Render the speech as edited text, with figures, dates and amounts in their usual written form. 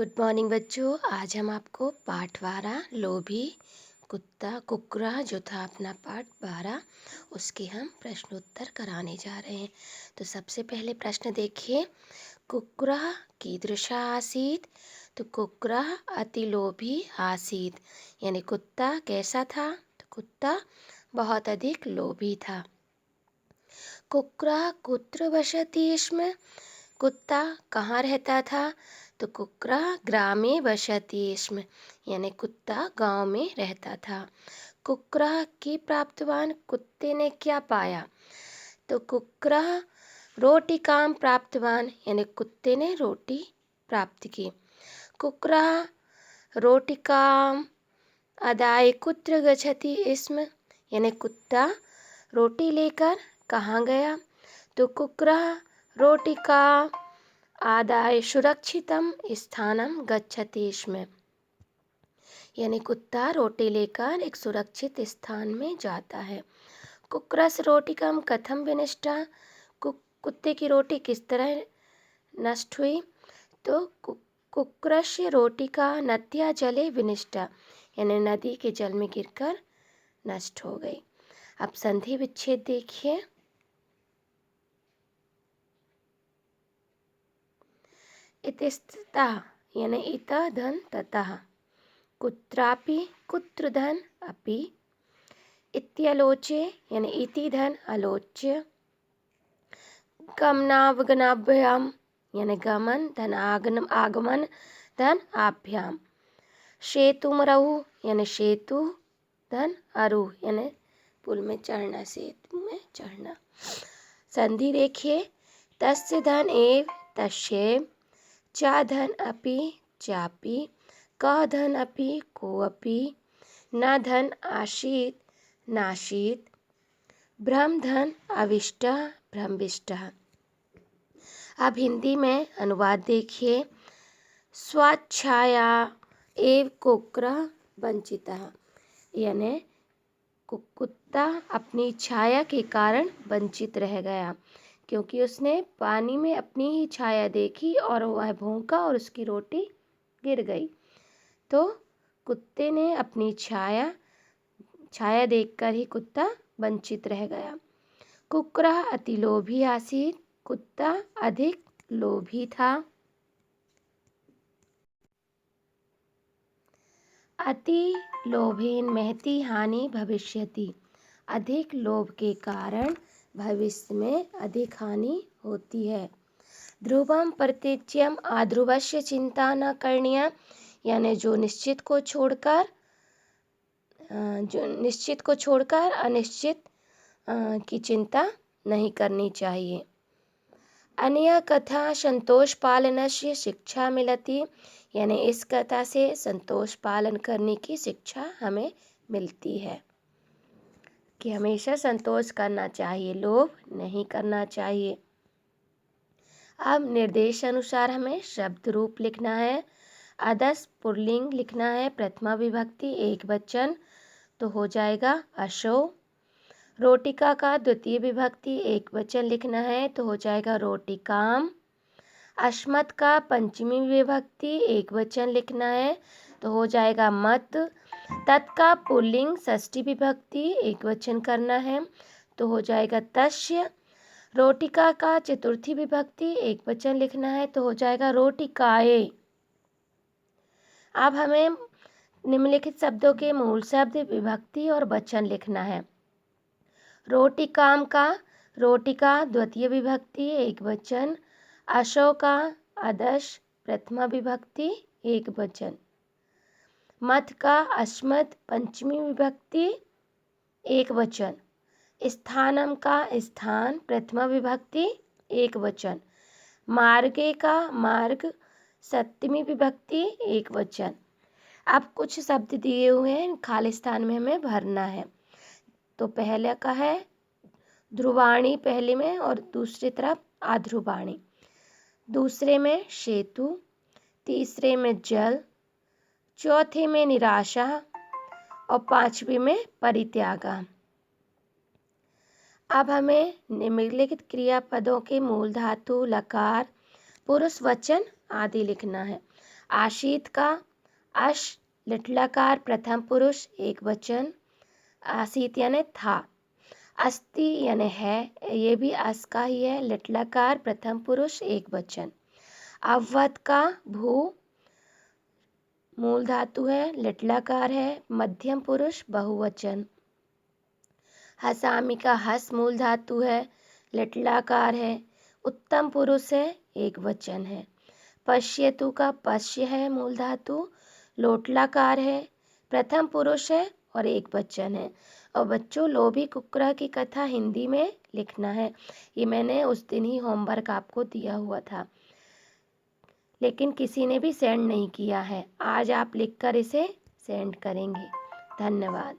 Good morning बच्चों। आज हम आपको पाठ 12 लोभी कुत्ता कुकरा जो था अपना पाठ 12 उसके हम प्रश्नोत्तर कराने जा रहे हैं। तो सबसे पहले प्रश्न देखिए, कुकरा कीदृशः आसीत्। तो कुकरा अति लोभी आसीत्, यानी कुत्ता कैसा था। तो कुत्ता बहुत अधिक लोभी था। कुकरा कुत्र वसति स्म। कुत्ता कहाँ रहता था। तो कुकरा ग्रामे वसति स्म, यानी कुत्ता गांव में रहता था। कुकरा की प्राप्तवान, कुत्ते ने क्या पाया। तो कुकरा रोटिकां प्राप्तवान, यानी कुत्ते ने रोटी प्राप्त की। कुकरा रोटिकां आदाय कुत्र गच्छति स्म, यानी कुत्ता रोटी लेकर कहाँ गया। तो कुकरा रोटिका आदाय सुरक्षितम स्थानम गच्छति स्म, यानी कुत्ता रोटी लेकर एक सुरक्षित स्थान में जाता है। कुक्रस रोटिकम कथम विनिष्टा। कुत्ते की रोटी किस तरह नष्ट हुई। तो कुक्रस्य रोटिका नद्या जले विनिष्टा, यानी नदी के जल में गिरकर नष्ट हो गई। अब संधि विच्छेद देखिए। इतस्ततः, यानी इत धन ततः, कुत्रापि कुत्र धन अपि, इत्यलोचे यानी इति धन अलोच्य, गमनावगमनाभ्याम यानी गमन धन आगमन धन आभ्याम, सेतुमरहु यानी सेतु धन अरुह यानी पुल में चढ़ना, सेतु में चढ़ना। संधि देखिए, तस्य धन एव तस्यैव, चा धन अपि चापि, क धन अपि कोऽपि, न धन आसीत् नासीत्, भ्रम धन अविष्टः भ्रमविष्टः। अब हिंदी में अनुवाद देखिए। स्वाच्छाया एव कुक्रः वंचितः, यानी कुत्ता अपनी छाया के कारण वंचित रह गया, क्योंकि उसने पानी में अपनी ही छाया देखी और वह भौंका और उसकी रोटी गिर गई। तो कुत्ते ने अपनी छाया देखकर ही कुत्ता वंचित रह गया। कुकरा अति लोभी आसीत्, कुत्ता अधिक लोभी था। अति लोभेन महती हानि भविष्यति, अधिक लोभ के कारण भविष्य में अधिक हानि होती है। ध्रुवम प्रत्यज्यम अध्रुवस्य चिंता न करणीया, यानी जो निश्चित को छोड़कर अनिश्चित की चिंता नहीं करनी चाहिए। अनया कथा संतोष पालनस्य शिक्षा मिलती, यानी इस कथा से संतोष पालन करने की शिक्षा हमें मिलती है कि हमेशा संतोष करना चाहिए, लोभ नहीं करना चाहिए। अब निर्देश अनुसार हमें शब्द रूप लिखना है। आदर्श पुल्लिंग लिखना है, प्रथमा विभक्ति एक वचन, तो हो जाएगा अशो। रोटिका का द्वितीय विभक्ति एक वचन लिखना है, तो हो जाएगा रोटिकाम। अश्मत का पंचमी विभक्ति एक वचन लिखना है, तो हो जाएगा मत। तत् का पुल्लिंग षष्ठी विभक्ति एक वचन करना है, तो हो जाएगा तस्य। रोटिका का चतुर्थी विभक्ति एक वचन लिखना है, तो हो जाएगा रोटिकाए। अब हमें निम्नलिखित शब्दों के मूल शब्द, विभक्ति और वचन लिखना है। रोटिकाम का रोटिका द्वितीय विभक्ति एक वचन, अशो का आदर्श प्रथमा विभक्ति एक वचन, मत का अस्मत् पंचमी विभक्ति एक वचन, स्थानम का स्थान प्रथमा विभक्ति एक वचन, मार्गे का मार्ग सप्तमी विभक्ति एक वचन। अब कुछ शब्द दिए हुए हैं, खाली स्थान में हमें भरना है। तो पहले का है ध्रुवाणी पहले में और दूसरी तरफ अध्रुवाणी, दूसरे में सेतु, तीसरे में जल, चौथे में निराशा और पांचवी में परित्यागा। अब हमें निम्नलिखित क्रियापदों के मूल धातु, लकार, पुरुष वचन आदि लिखना है। आशीत का अश लिट्लकार प्रथम पुरुष एक वचन, आसीत यानी था। अस्ति यानी है, ये भी अस का ही है, लिट्लकार प्रथम पुरुष एक वचन। अवध का भू मूल धातु है, लिट्लकार है, मध्यम पुरुष बहुवचन। हसामी का हस मूल धातु है, लिट्लकार है, उत्तम पुरुष है, एक वचन है। पश्यतु का पश्य है मूल धातु, लोटलाकार है, प्रथम पुरुष है और एक वचन है। और बच्चों, लोभी कुक्कुरा की कथा हिंदी में लिखना है। ये मैंने उस दिन ही होमवर्क आपको दिया हुआ था, लेकिन किसी ने भी सेंड नहीं किया है। आज आप लिखकर इसे सेंड करेंगे। धन्यवाद।